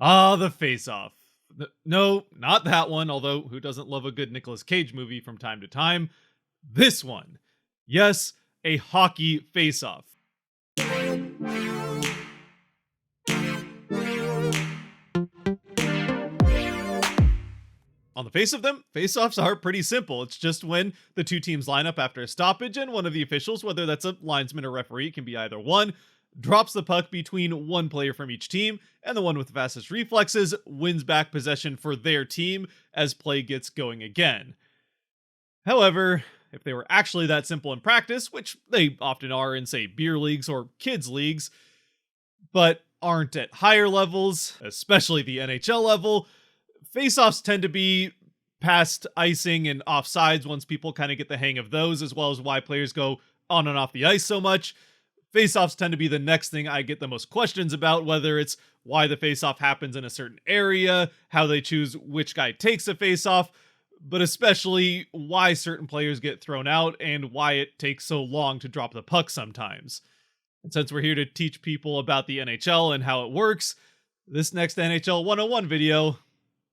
Ah, the Face-Off. No, not that one, although who doesn't love a good Nicolas Cage movie from time to time? This one. Yes, a hockey face-off. On the face of them, face-offs are pretty simple. It's just when the two teams line up after a stoppage and one of the officials, whether that's a linesman or referee, can be either one, drops the puck between one player from each team, and the one with the fastest reflexes wins back possession for their team as play gets going again. However, if they were actually that simple in practice, which they often are in, say, beer leagues or kids' leagues, but aren't at higher levels, especially the NHL level, faceoffs tend to be past icing and offsides once people kind of get the hang of those, as well as why players go on and off the ice so much. Faceoffs tend to be the next thing I get the most questions about, whether it's why the faceoff happens in a certain area, how they choose which guy takes a faceoff, but especially why certain players get thrown out and why it takes so long to drop the puck sometimes. And since we're here to teach people about the NHL and how it works, this next NHL 101 video,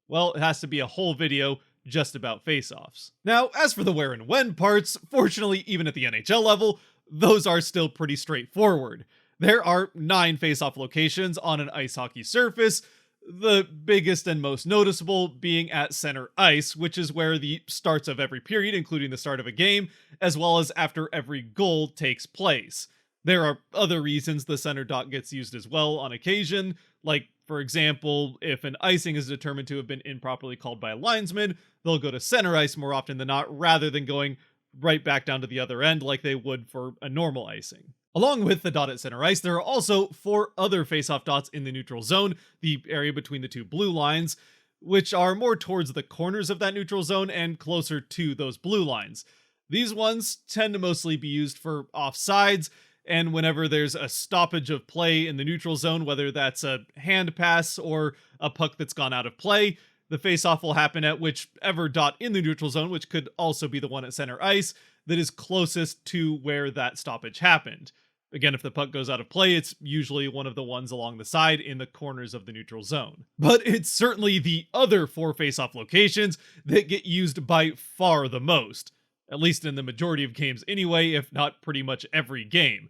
well, it has to be a whole video just about faceoffs. Now, as for the where and when parts, fortunately, even at the NHL level, those are still pretty straightforward. There are 9 faceoff locations on an ice hockey surface, the biggest and most noticeable being at center ice, which is where the starts of every period, including the start of a game, as well as after every goal takes place. There are other reasons the center dot gets used as well on occasion, like, for example, if an icing is determined to have been improperly called by a linesman, they'll go to center ice more often than not, rather than going right back down to the other end like they would for a normal icing. Along with the dot at center ice, there are also 4 other faceoff dots in the neutral zone, the area between the two blue lines, which are more towards the corners of that neutral zone and closer to those blue lines. These ones tend to mostly be used for offsides, and whenever there's a stoppage of play in the neutral zone, whether that's a hand pass or a puck that's gone out of play, the faceoff will happen at whichever dot in the neutral zone, which could also be the one at center ice, that is closest to where that stoppage happened. Again, if the puck goes out of play, it's usually one of the ones along the side in the corners of the neutral zone. But it's certainly the other 4 faceoff locations that get used by far the most, at least in the majority of games anyway, if not pretty much every game.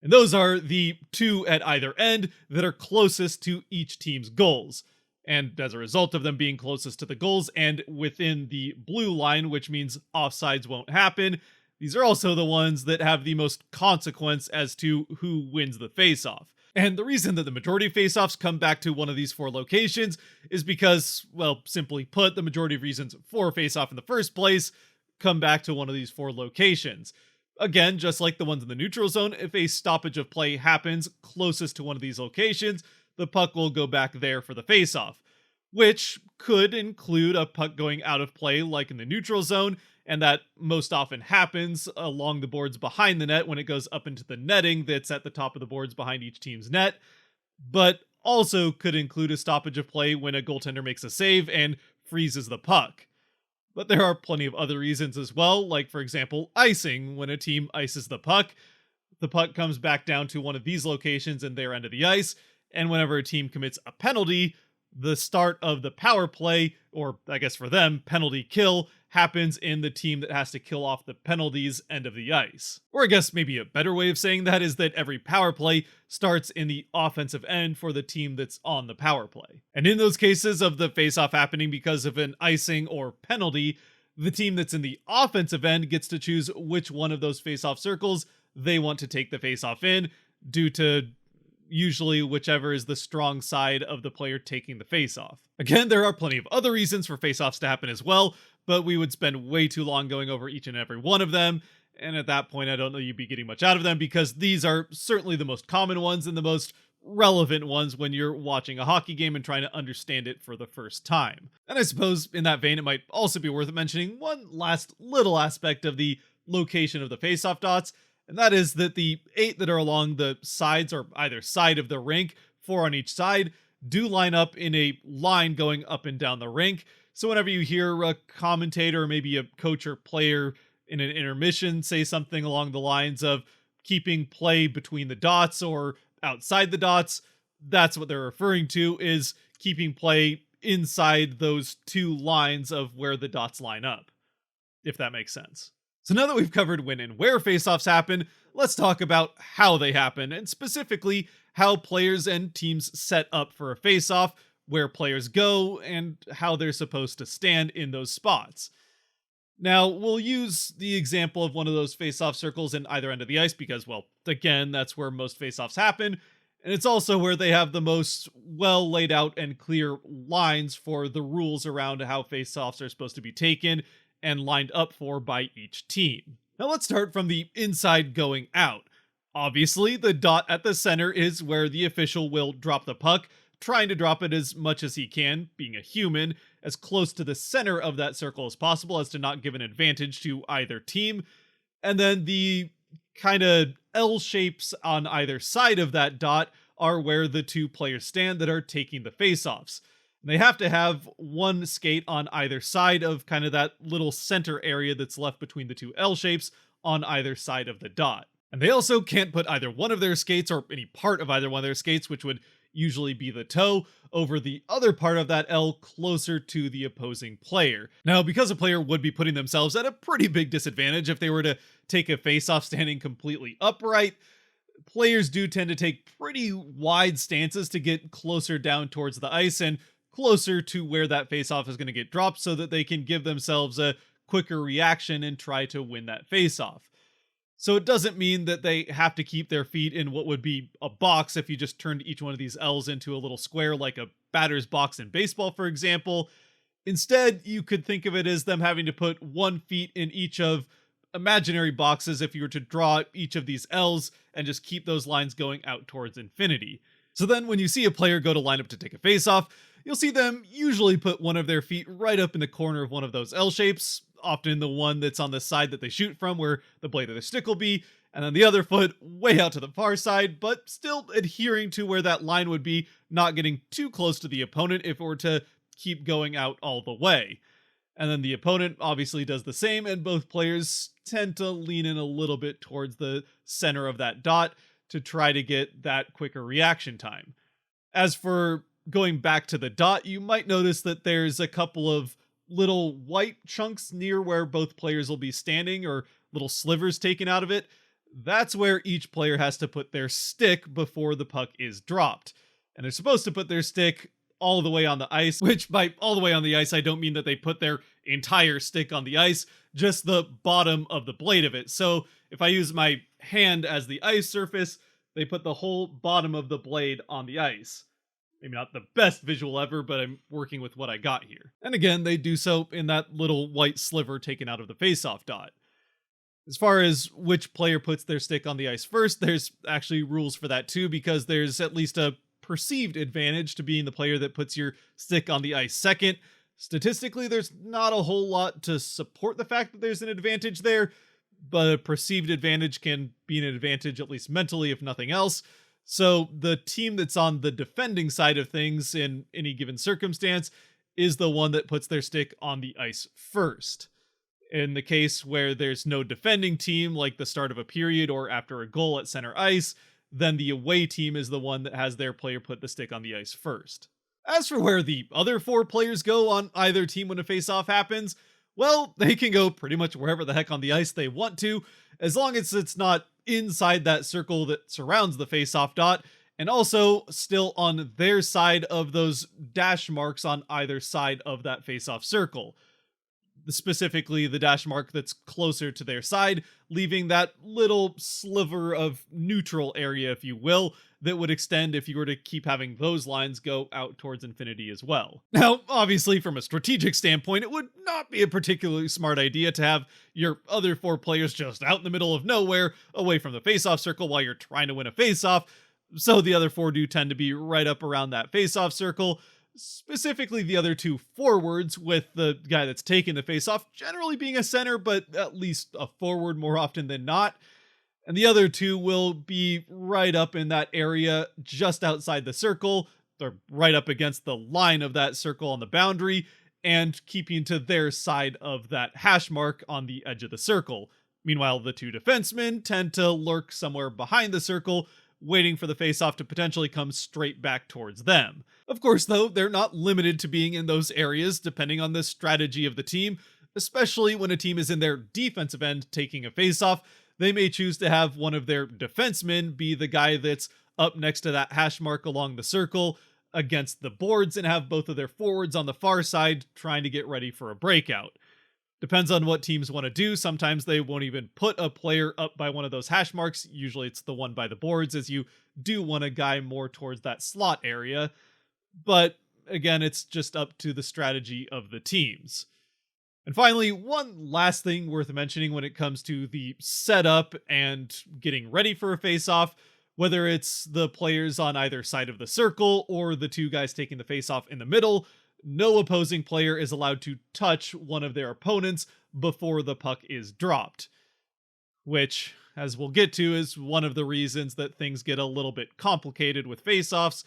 And those are the 2 at either end that are closest to each team's goals. And as a result of them being closest to the goals and within the blue line, which means offsides won't happen, these are also the ones that have the most consequence as to who wins the faceoff. And the reason that the majority of faceoffs come back to one of these 4 locations is because, well, simply put, the majority of reasons for a faceoff in the first place come back to one of these 4 locations. Again, just like the ones in the neutral zone, if a stoppage of play happens closest to one of these locations, the puck will go back there for the faceoff, which could include a puck going out of play like in the neutral zone, and that most often happens along the boards behind the net when it goes up into the netting that's at the top of the boards behind each team's net, but also could include a stoppage of play when a goaltender makes a save and freezes the puck. But there are plenty of other reasons as well, like, for example, icing. When a team ices the puck comes back down to one of these locations in their end of the ice, and whenever a team commits a penalty, the start of the power play, or I guess for them, penalty kill, happens in the team that has to kill off the penalties end of the ice. Or I guess maybe a better way of saying that is that every power play starts in the offensive end for the team that's on the power play. And in those cases of the faceoff happening because of an icing or penalty, the team that's in the offensive end gets to choose which one of those faceoff circles they want to take the faceoff in, due to usually whichever is the strong side of the player taking the faceoff. Again, there are plenty of other reasons for faceoffs to happen as well, but we would spend way too long going over each and every one of them, and at that point I don't know you'd be getting much out of them, because these are certainly the most common ones and the most relevant ones when you're watching a hockey game and trying to understand it for the first time. And I suppose in that vein it might also be worth mentioning one last little aspect of the location of the faceoff dots, and that is that the 8 that are along the sides or either side of the rink, 4 on each side, do line up in a line going up and down the rink. So whenever you hear a commentator or maybe a coach or player in an intermission say something along the lines of keeping play between the dots or outside the dots, that's what they're referring to, is keeping play inside those two lines of where the dots line up, if that makes sense. So now that we've covered when and where faceoffs happen, let's talk about how they happen, and specifically how players and teams set up for a faceoff, where players go, and how they're supposed to stand in those spots. Now, we'll use the example of one of those faceoff circles in either end of the ice because, well, again, that's where most faceoffs happen, and it's also where they have the most well laid out and clear lines for the rules around how faceoffs are supposed to be taken and lined up for by each team. Now let's start from the inside going out. Obviously, the dot at the center is where the official will drop the puck, trying to drop it as much as he can, being a human, as close to the center of that circle as possible as to not give an advantage to either team. And then the kind of L shapes on either side of that dot are where the two players stand that are taking the faceoffs. They have to have one skate on either side of kind of that little center area that's left between the two L shapes on either side of the dot. And they also can't put either one of their skates or any part of either one of their skates, which would usually be the toe, over the other part of that L closer to the opposing player. Now, because a player would be putting themselves at a pretty big disadvantage if they were to take a face-off standing completely upright, players do tend to take pretty wide stances to get closer down towards the ice and closer to where that face-off is going to get dropped so that they can give themselves a quicker reaction and try to win that face-off. So it doesn't mean that they have to keep their feet in what would be a box if you just turned each one of these L's into a little square like a batter's box in baseball, for example. Instead, you could think of it as them having to put 1 foot in each of imaginary boxes if you were to draw each of these L's and just keep those lines going out towards infinity. So then when you see a player go to line up to take a face-off, you'll see them usually put one of their feet right up in the corner of one of those L shapes, often the one that's on the side that they shoot from where the blade of their stick will be, and then the other foot way out to the far side, but still adhering to where that line would be, not getting too close to the opponent if it were to keep going out all the way. And then the opponent obviously does the same, and both players tend to lean in a little bit towards the center of that dot to try to get that quicker reaction time. As for going back to the dot, you might notice that there's a couple of little white chunks near where both players will be standing, or little slivers taken out of it. That's where each player has to put their stick before the puck is dropped. And they're supposed to put their stick all the way on the ice, which by all the way on the ice, I don't mean that they put their entire stick on the ice, just the bottom of the blade of it. So if I use my hand as the ice surface, they put the whole bottom of the blade on the ice. Maybe not the best visual ever, but I'm working with what I got here. And again, they do so in that little white sliver taken out of the face-off dot. As far as which player puts their stick on the ice first, there's actually rules for that too, because there's at least a perceived advantage to being the player that puts your stick on the ice second. Statistically, there's not a whole lot to support the fact that there's an advantage there, but a perceived advantage can be an advantage, at least mentally, if nothing else. So the team that's on the defending side of things in any given circumstance is the one that puts their stick on the ice first. In the case where there's no defending team, like the start of a period or after a goal at center ice, then the away team is the one that has their player put the stick on the ice first. As for where the other 4 players go on either team when a face-off happens, well, they can go pretty much wherever the heck on the ice they want to, as long as it's not inside that circle that surrounds the face-off dot, and also still on their side of those dash marks on either side of that face-off circle. Specifically, the dash mark that's closer to their side, leaving that little sliver of neutral area, if you will, that would extend if you were to keep having those lines go out towards infinity as well. Now, obviously, from a strategic standpoint, it would not be a particularly smart idea to have your other 4 players just out in the middle of nowhere, away from the face-off circle while you're trying to win a face-off, so the other 4 do tend to be right up around that face-off circle, specifically the other 2 forwards, with the guy that's taking the face-off generally being a center, but at least a forward more often than not. And the other 2 will be right up in that area just outside the circle. They're right up against the line of that circle on the boundary and keeping to their side of that hash mark on the edge of the circle. Meanwhile, the 2 defensemen tend to lurk somewhere behind the circle, waiting for the faceoff to potentially come straight back towards them. Of course, though, they're not limited to being in those areas depending on the strategy of the team, especially when a team is in their defensive end taking a faceoff. They may choose to have one of their defensemen be the guy that's up next to that hash mark along the circle against the boards and have both of their forwards on the far side trying to get ready for a breakout. Depends on what teams want to do. Sometimes they won't even put a player up by one of those hash marks. Usually it's the one by the boards, as you do want a guy more towards that slot area. But again, it's just up to the strategy of the teams. And finally, one last thing worth mentioning when it comes to the setup and getting ready for a face-off, whether it's the players on either side of the circle or the two guys taking the face-off in the middle, no opposing player is allowed to touch one of their opponents before the puck is dropped. Which, as we'll get to, is one of the reasons that things get a little bit complicated with face-offs,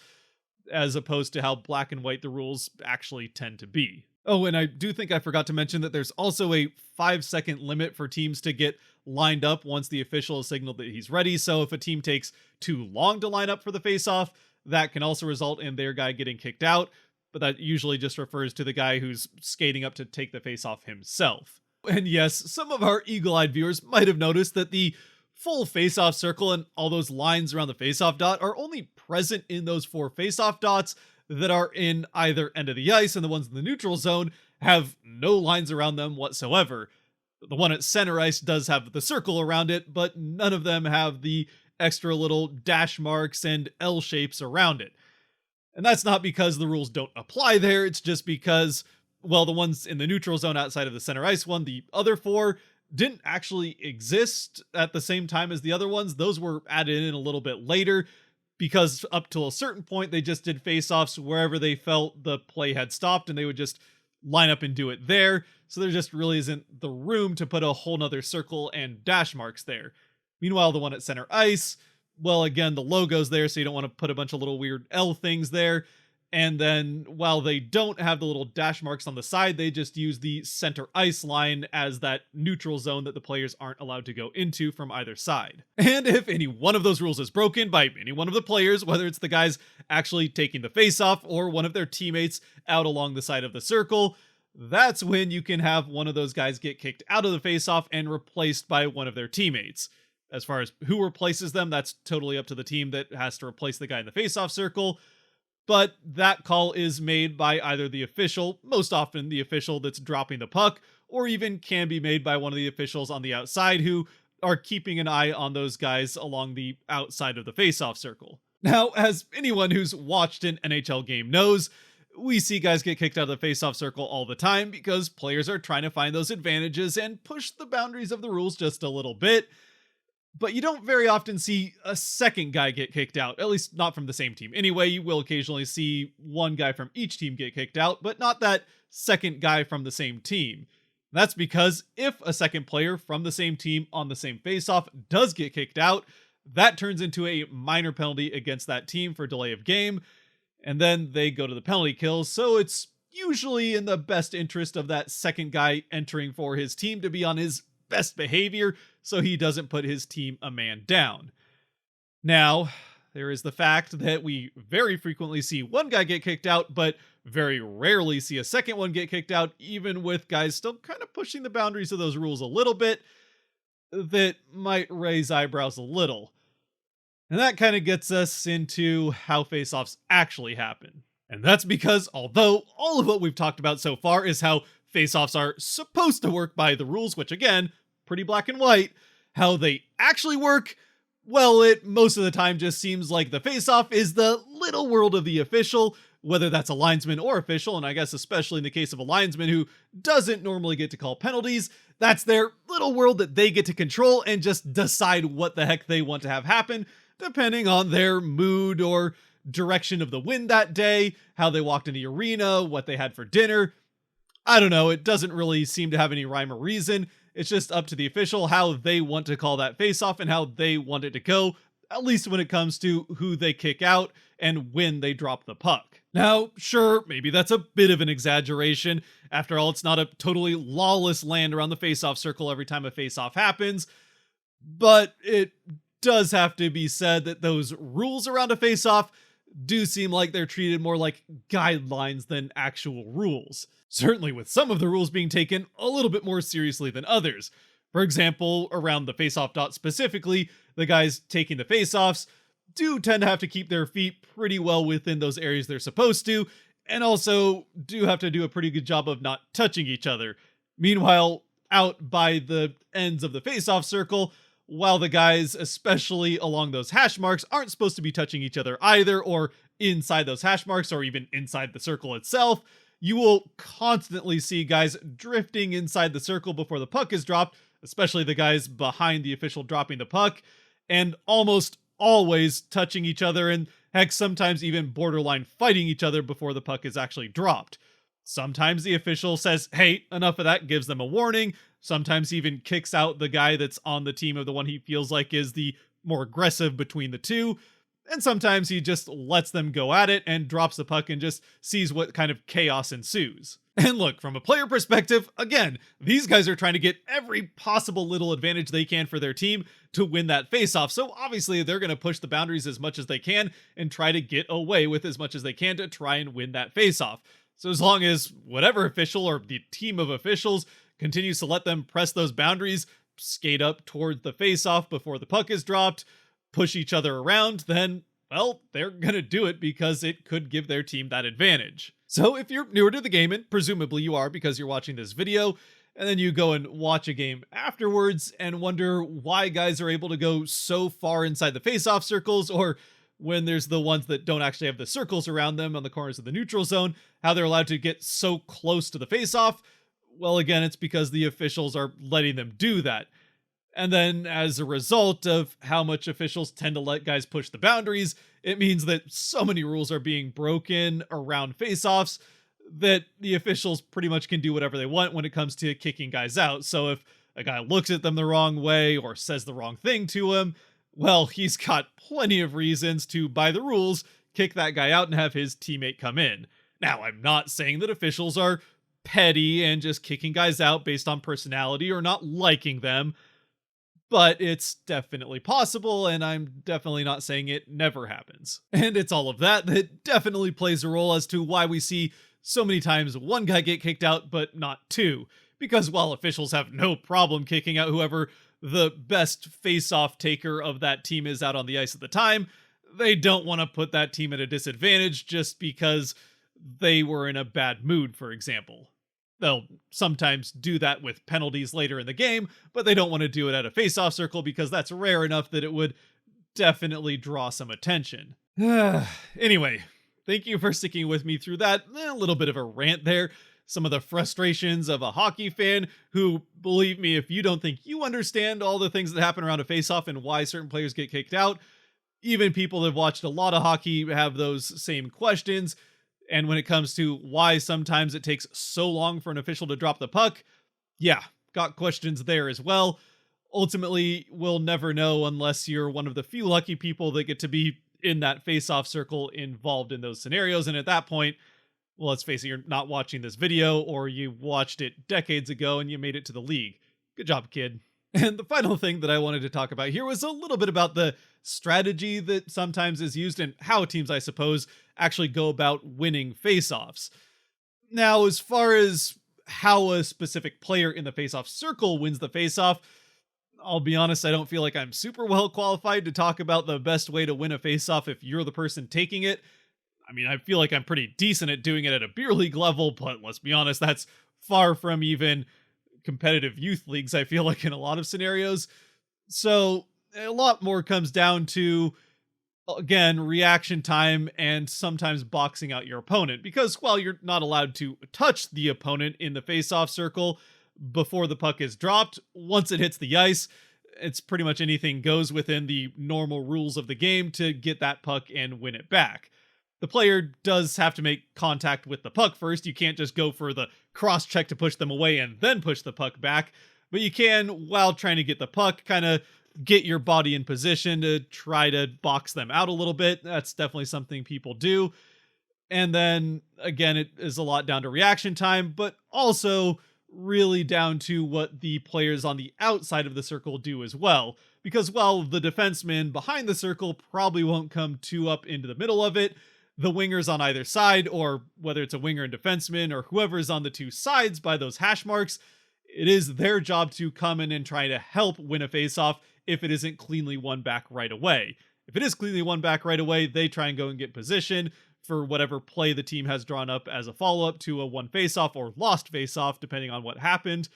as opposed to how black and white the rules actually tend to be. Oh, and I do think I forgot to mention that there's also a 5-second limit for teams to get lined up once the official has signaled that he's ready. So if a team takes too long to line up for the face-off, that can also result in their guy getting kicked out. But that usually just refers to the guy who's skating up to take the face-off himself. And yes, some of our eagle-eyed viewers might have noticed that the full face-off circle and all those lines around the face-off dot are only present in those 4 face-off dots that are in either end of the ice, and the ones in the neutral zone have no lines around them whatsoever. The one at center ice does have the circle around it, but none of them have the extra little dash marks and L shapes around it. And that's not because the rules don't apply there, it's just because, well, the ones in the neutral zone outside of the center ice one, the other 4, didn't actually exist at the same time as the other ones. Those were added in a little bit later, because up till a certain point, they just did face-offs wherever they felt the play had stopped, and they would just line up and do it there. So there just really isn't the room to put a whole nother circle and dash marks there. Meanwhile, the one at center ice, well, again, the logo's there, so you don't want to put a bunch of little weird L things there. And then while they don't have the little dash marks on the side, they just use the center ice line as that neutral zone that the players aren't allowed to go into from either side. And if any one of those rules is broken by any one of the players, whether it's the guys actually taking the face-off or one of their teammates out along the side of the circle, that's when you can have one of those guys get kicked out of the face-off and replaced by one of their teammates. As far as who replaces them, that's totally up to the team that has to replace the guy in the face-off circle. But that call is made by either the official, most often the official that's dropping the puck, or even can be made by one of the officials on the outside who are keeping an eye on those guys along the outside of the face-off circle. Now, as anyone who's watched an NHL game knows, we see guys get kicked out of the face-off circle all the time because players are trying to find those advantages and push the boundaries of the rules just a little bit. But you don't very often see a second guy get kicked out, at least not from the same team. Anyway, you will occasionally see one guy from each team get kicked out, but not that second guy from the same team. That's because if a second player from the same team on the same faceoff does get kicked out, that turns into a minor penalty against that team for delay of game, and then they go to the penalty kills, so it's usually in the best interest of that second guy entering for his team to be on his best behavior so he doesn't put his team a man down. Now, there is the fact that we very frequently see one guy get kicked out, but very rarely see a second one get kicked out, even with guys still kind of pushing the boundaries of those rules a little bit, that might raise eyebrows a little. And that kind of gets us into how face-offs actually happen. And that's because although all of what we've talked about so far is how face-offs are supposed to work by the rules, which again, pretty black and white, how they actually work, well, it most of the time just seems like the face-off is the little world of the official, whether that's a linesman or official, and I guess especially in the case of a linesman who doesn't normally get to call penalties, that's their little world that they get to control and just decide what the heck they want to have happen, depending on their mood or direction of the wind that day, how they walked in the arena, what they had for dinner. I don't know, it doesn't really seem to have any rhyme or reason. It's just up to the official how they want to call that face-off and how they want it to go, at least when it comes to who they kick out and when they drop the puck. Now, sure, maybe that's a bit of an exaggeration. After all, it's not a totally lawless land around the face-off circle every time a face-off happens, but it does have to be said that those rules around a face-off do seem like they're treated more like guidelines than actual rules. Certainly with some of the rules being taken a little bit more seriously than others. For example, around the face-off dot specifically, the guys taking the face-offs do tend to have to keep their feet pretty well within those areas they're supposed to, and also do have to do a pretty good job of not touching each other. Meanwhile, out by the ends of the face-off circle, while the guys, especially along those hash marks, aren't supposed to be touching each other either, or inside those hash marks, or even inside the circle itself, you will constantly see guys drifting inside the circle before the puck is dropped, especially the guys behind the official dropping the puck, and almost always touching each other, and heck, sometimes even borderline fighting each other before the puck is actually dropped. Sometimes the official says, hey, enough of that, gives them a warning. Sometimes he even kicks out the guy that's on the team of the one he feels like is the more aggressive between the two. And sometimes he just lets them go at it and drops the puck and just sees what kind of chaos ensues. And look, from a player perspective, again, these guys are trying to get every possible little advantage they can for their team to win that face-off. So obviously they're going to push the boundaries as much as they can and try to get away with as much as they can to try and win that face-off. So as long as whatever official or the team of officials continues to let them press those boundaries, skate up towards the face-off before the puck is dropped, push each other around, then, well, they're going to do it because it could give their team that advantage. So if you're newer to the game, and presumably you are because you're watching this video, and then you go and watch a game afterwards and wonder why guys are able to go so far inside the face-off circles, or when there's the ones that don't actually have the circles around them on the corners of the neutral zone, how they're allowed to get so close to the face-off, well, again, it's because the officials are letting them do that. And then as a result of how much officials tend to let guys push the boundaries, it means that so many rules are being broken around face-offs that the officials pretty much can do whatever they want when it comes to kicking guys out. So if a guy looks at them the wrong way or says the wrong thing to him, well, he's got plenty of reasons to, by the rules, kick that guy out and have his teammate come in. Now, I'm not saying that officials are petty and just kicking guys out based on personality or not liking them, but it's definitely possible, and I'm definitely not saying it never happens. And it's all of that that definitely plays a role as to why we see so many times one guy get kicked out, but not two. Because while officials have no problem kicking out whoever the best face-off taker of that team is out on the ice at the time, they don't want to put that team at a disadvantage just because they were in a bad mood, for example. They'll sometimes do that with penalties later in the game, but they don't want to do it at a face-off circle because that's rare enough that it would definitely draw some attention. Anyway, thank you for sticking with me through that. A little bit of a rant there. Some of the frustrations of a hockey fan who, believe me, if you don't think you understand all the things that happen around a face-off and why certain players get kicked out, even people that have watched a lot of hockey have those same questions. And when it comes to why sometimes it takes so long for an official to drop the puck, yeah, got questions there as well. Ultimately, we'll never know unless you're one of the few lucky people that get to be in that face-off circle involved in those scenarios. And at that point, well, let's face it, you're not watching this video, or you watched it decades ago and you made it to the league. Good job, kid. And the final thing that I wanted to talk about here was a little bit about the strategy that sometimes is used and how teams, I suppose, actually go about winning face-offs. Now, as far as how a specific player in the face-off circle wins the face-off, I'll be honest, I don't feel like I'm super well qualified to talk about the best way to win a face-off if you're the person taking it. I mean, I feel like I'm pretty decent at doing it at a beer league level, but let's be honest, that's far from even competitive youth leagues, I feel like, in a lot of scenarios. So a lot more comes down to, again, reaction time and sometimes boxing out your opponent. Because while you're not allowed to touch the opponent in the face-off circle before the puck is dropped, once it hits the ice, it's pretty much anything goes within the normal rules of the game to get that puck and win it back. The player does have to make contact with the puck first. You can't just go for the cross check to push them away and then push the puck back. But you can, while trying to get the puck, kind of get your body in position to try to box them out a little bit. That's definitely something people do. And then, again, it is a lot down to reaction time, but also really down to what the players on the outside of the circle do as well. because while the defenseman behind the circle probably won't come too up into the middle of it, the wingers on either side, or whether it's a winger and defenseman or whoever's on the two sides by those hash marks, it is their job to come in and try to help win a faceoff if it isn't cleanly won back right away. If it is cleanly won back right away, they try and go and get position for whatever play the team has drawn up as a follow-up to a won faceoff or lost faceoff, depending on what happened.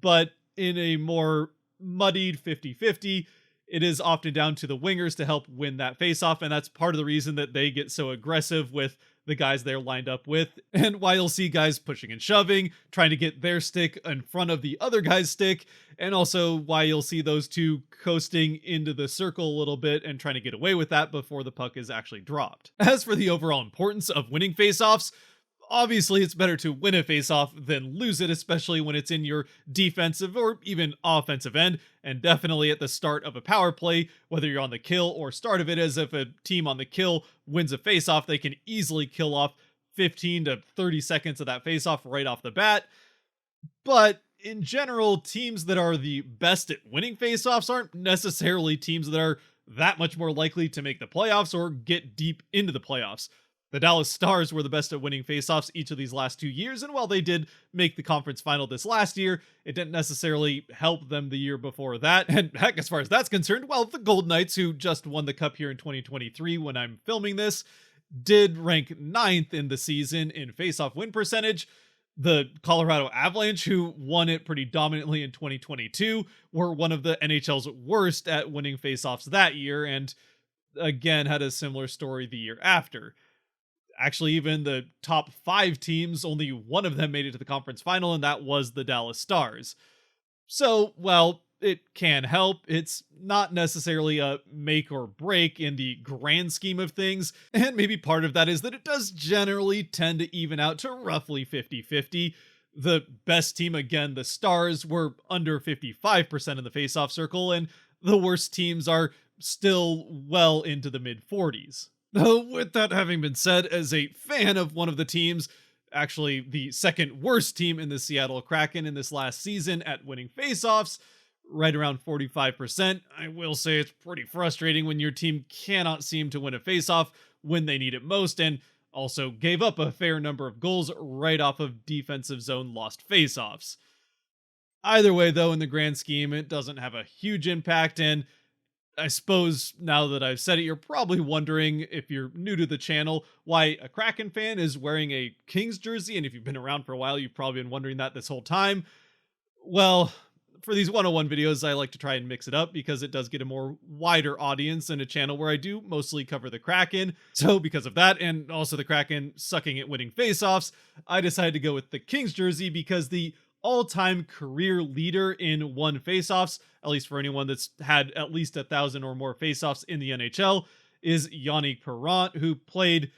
But in a more muddied 50-50, it is often down to the wingers to help win that faceoff, and that's part of the reason that they get so aggressive with the guys they're lined up with, and why you'll see guys pushing and shoving, trying to get their stick in front of the other guy's stick, and also why you'll see those two coasting into the circle a little bit and trying to get away with that before the puck is actually dropped. As for the overall importance of winning faceoffs, obviously it's better to win a faceoff than lose it, especially when it's in your defensive or even offensive end, and definitely at the start of a power play, whether you're on the kill or start of it. As if a team on the kill wins a faceoff, they can easily kill off 15 to 30 seconds of that faceoff right off the bat. But in general, teams that are the best at winning faceoffs aren't necessarily teams that are that much more likely to make the playoffs or get deep into the playoffs. The Dallas Stars were the best at winning faceoffs each of these last 2 years, and while they did make the conference final this last year, it didn't necessarily help them the year before that. And heck, as far as that's concerned, well, the Golden Knights, who just won the Cup here in 2023 when I'm filming this, did rank 9th in the season in faceoff win percentage. The Colorado Avalanche, who won it pretty dominantly in 2022, were one of the NHL's worst at winning faceoffs that year, and again had a similar story the year after. Actually, even the top 5 teams, only one of them made it to the conference final, and that was the Dallas Stars. So, well, it can help. It's not necessarily a make or break in the grand scheme of things, and maybe part of that is that it does generally tend to even out to roughly 50-50. The best team, again, the Stars, were under 55% in the faceoff circle, and the worst teams are still well into the mid-40s. Though, with that having been said, as a fan of one of the teams, actually the second worst team in the Seattle Kraken in this last season at winning faceoffs, right around 45%, I will say it's pretty frustrating when your team cannot seem to win a faceoff when they need it most, and also gave up a fair number of goals right off of defensive zone lost faceoffs. Either way, though, in the grand scheme, it doesn't have a huge impact, and I suppose now that I've said it, you're probably wondering, if you're new to the channel, why a Kraken fan is wearing a Kings jersey, and if you've been around for a while, you've probably been wondering that this whole time. Well, for these 101 videos, I like to try and mix it up because it does get a more wider audience than a channel where I do mostly cover the Kraken. So because of that, and also the Kraken sucking at winning faceoffs, I decided to go with the Kings jersey because the all-time career leader in won faceoffs, at least for anyone that's had at least 1,000 or more faceoffs in the NHL, is Yannick Perrant, who played,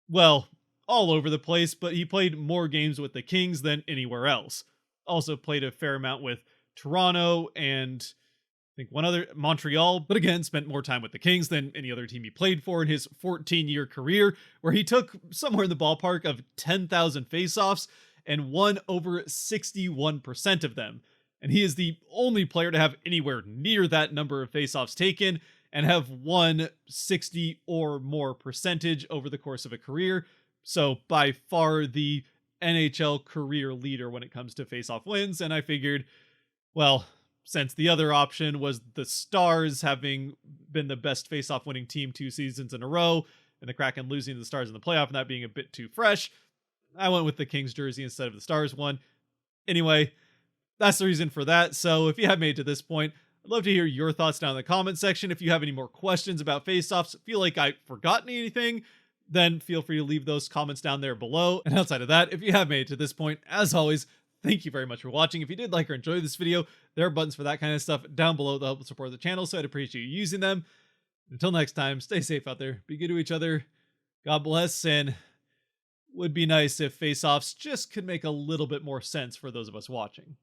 well, all over the place, but he played more games with the Kings than anywhere else. Also played a fair amount with Toronto and I think one other, Montreal, but again, spent more time with the Kings than any other team he played for in his 14-year career, where he took somewhere in the ballpark of 10,000 faceoffs and won over 61% of them. And he is the only player to have anywhere near that number of faceoffs taken and have won 60 or more percentage over the course of a career. So by far the NHL career leader when it comes to faceoff wins. And I figured, well, since the other option was the Stars having been the best faceoff winning team 2 seasons in a row, and the Kraken losing to the Stars in the playoff and that being a bit too fresh, I went with the Kings jersey instead of the Stars one. Anyway, that's the reason for that. So if you have made it to this point, I'd love to hear your thoughts down in the comment section. If you have any more questions about faceoffs, feel like I've forgotten anything, then feel free to leave those comments down there below. And outside of that, if you have made it to this point, as always, thank you very much for watching. If you did like or enjoy this video, there are buttons for that kind of stuff down below that help support the channel, so I'd appreciate you using them. Until next time, stay safe out there, be good to each other, God bless, and would be nice if faceoffs just could make a little bit more sense for those of us watching.